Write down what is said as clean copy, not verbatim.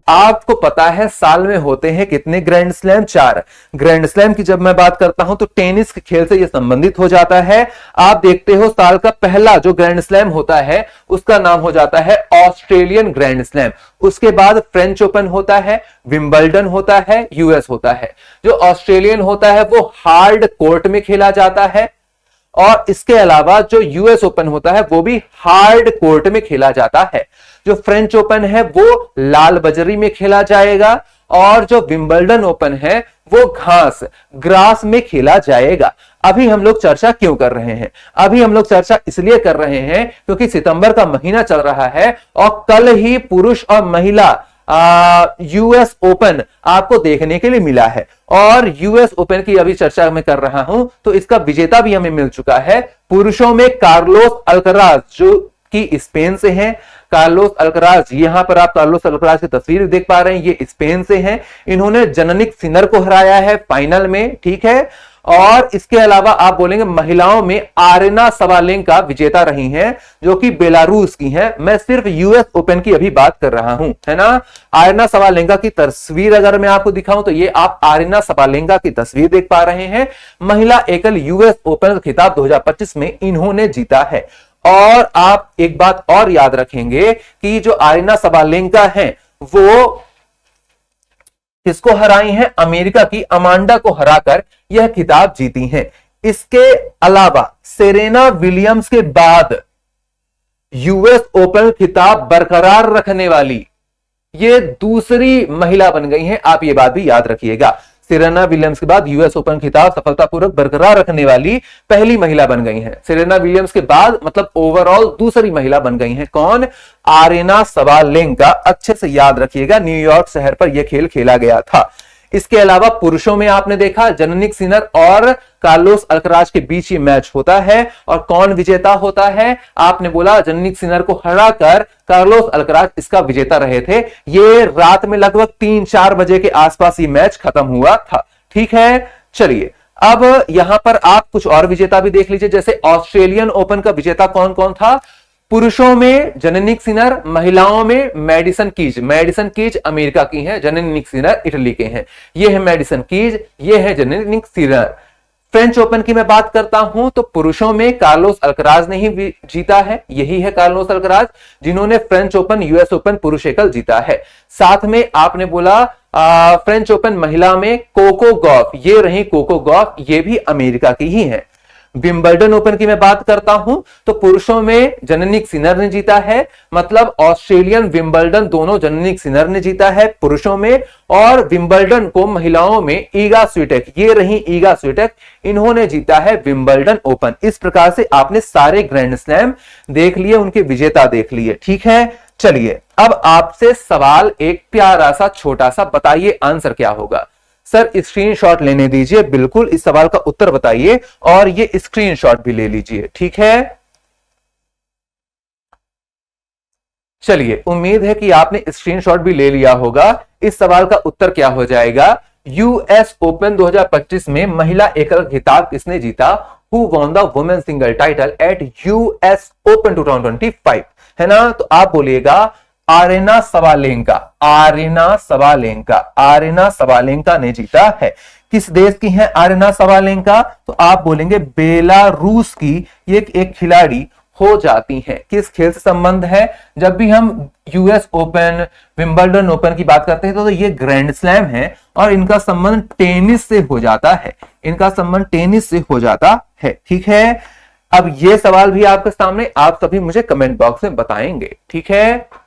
आपको पता है साल में होते हैं कितने ग्रैंड स्लैम? 4 ग्रैंड स्लैम की जब मैं बात करता हूं तो टेनिस के खेल से यह संबंधित हो जाता है। आप देखते हो साल का पहला जो ग्रैंड स्लैम होता है उसका नाम हो जाता है ऑस्ट्रेलियन ग्रैंड स्लैम। उसके बाद फ्रेंच ओपन होता है, विंबलडन होता है, यूएस होता है। जो ऑस्ट्रेलियन होता है वो हार्ड कोर्ट में खेला जाता है और इसके अलावा जो यूएस ओपन होता है वो भी हार्ड कोर्ट में खेला जाता है। जो फ्रेंच ओपन है वो लाल बजरी में खेला जाएगा और जो विंबलडन ओपन है वो ग्रास में खेला जाएगा। अभी हम लोग चर्चा क्यों कर रहे हैं? अभी हम लोग चर्चा इसलिए कर रहे हैं क्योंकि सितंबर का महीना चल रहा है और कल ही पुरुष और महिला यूएस ओपन आपको देखने के लिए मिला है और यूएस ओपन की अभी चर्चा मैं कर रहा हूं तो इसका विजेता भी हमें मिल चुका है। पुरुषों में कार्लोस अल्कराज जो कि स्पेन से हैं। कार्लोस अल्कराज, यहां पर आप कार्लोस अल्कराज की तस्वीर देख पा रहे हैं, ये स्पेन से हैं। इन्होंने जेनिक सिनर को हराया है फाइनल में, ठीक है। और इसके अलावा आप बोलेंगे महिलाओं में आरेना सवालेंका विजेता रही हैं जो कि बेलारूस की हैं। मैं सिर्फ यूएस ओपन की अभी बात कर रहा हूं, है ना। आरेना सवालेंका की तस्वीर अगर मैं आपको दिखाऊं तो ये आप आरेना सवालेंका की तस्वीर देख पा रहे हैं। महिला एकल यूएस ओपन का खिताब 2025 में इन्होंने जीता है। और आप एक बात और याद रखेंगे कि जो आरेना सवालेंका है वो किसको हराई हैं? अमेरिका की अमांडा को हराकर यह खिताब जीती हैं। इसके अलावा सेरेना विलियम्स के बाद यूएस ओपन खिताब बरकरार रखने वाली ये दूसरी महिला बन गई हैं। आप ये बात भी याद रखिएगा, सेरेना विलियम्स के बाद यूएस ओपन खिताब सफलतापूर्वक बरकरार रखने वाली पहली महिला बन गई हैं। सेरेना विलियम्स के बाद मतलब ओवरऑल दूसरी महिला बन गई हैं। कौन? आरेना सवालेंका। अच्छे से याद रखिएगा, न्यूयॉर्क शहर पर यह खेल खेला गया था। इसके अलावा पुरुषों में आपने देखा जेनिक सिनर और कार्लोस अल्कराज के बीच ये मैच होता है और कौन विजेता होता है? आपने बोला जेनिक सिनर को हराकर कार्लोस अल्कराज इसका विजेता रहे थे। ये रात में लगभग 3-4 बजे के आसपास ये मैच खत्म हुआ था, ठीक है। चलिए अब यहां पर आप कुछ और विजेता भी देख लीजिए, जैसे ऑस्ट्रेलियन ओपन का विजेता कौन कौन था? पुरुषों में जेनिक सिनर, महिलाओं में Madison Keys. Madison Keys America की हैं, जेनिक सिनर इटली के हैं। ये है मैडिसन कीज, ये है जेनिक सिनर। फ्रेंच ओपन की मैं बात करता हूं तो पुरुषों में कार्लोस अल्कराज ने ही जीता है। यही है कार्लोस अल्कराज जिन्होंने फ्रेंच ओपन, यूएस ओपन पुरुष एकल जीता है। साथ में आपने बोला फ्रेंच ओपन महिला में कोको गॉफ, ये रही कोको गॉफ, ये भी अमेरिका की ही है। विंबलडन ओपन की मैं बात करता हूं तो पुरुषों में जेनिक सिनर ने जीता है, मतलब ऑस्ट्रेलियन विंबलडन दोनों जेनिक सिनर ने जीता है पुरुषों में। और विंबलडन को महिलाओं में ईगा स्विटेक, ये रही ईगा स्विटेक, इन्होंने जीता है विंबलडन ओपन। इस प्रकार से आपने सारे ग्रैंड स्लैम देख लिए, उनके विजेता देख लिए, ठीक है। चलिए अब आपसे सवाल एक प्यारा सा छोटा सा, बताइए आंसर क्या होगा? सर स्क्रीनशॉट लेने दीजिए, बिल्कुल इस सवाल का उत्तर बताइए और ये स्क्रीनशॉट भी ले लीजिए, ठीक है। चलिए उम्मीद है कि आपने स्क्रीनशॉट भी ले लिया होगा। इस सवाल का उत्तर क्या हो जाएगा? यूएस ओपन 2025 में महिला एकल खिताब किसने जीता? Who won the women single title at US open 2025, है ना। तो आप बोलिएगा आरेना सवालेंका, आरेना सवालेंका, आरेना सवालेंका ने जीता है। किस देश की है आरेना सवालेंका? तो आप बोलेंगे बेलारूस की ये एक खिलाड़ी हो जाती हैं। किस खेल से संबंध है? जब भी हम यूएस ओपन, विंबलडन ओपन की बात करते हैं तो ये ग्रैंड स्लैम है और इनका संबंध टेनिस से हो जाता है, इनका संबंध टेनिस से हो जाता है, ठीक है। अब ये सवाल भी आपके सामने, आप सभी मुझे कमेंट बॉक्स में बताएंगे, ठीक है।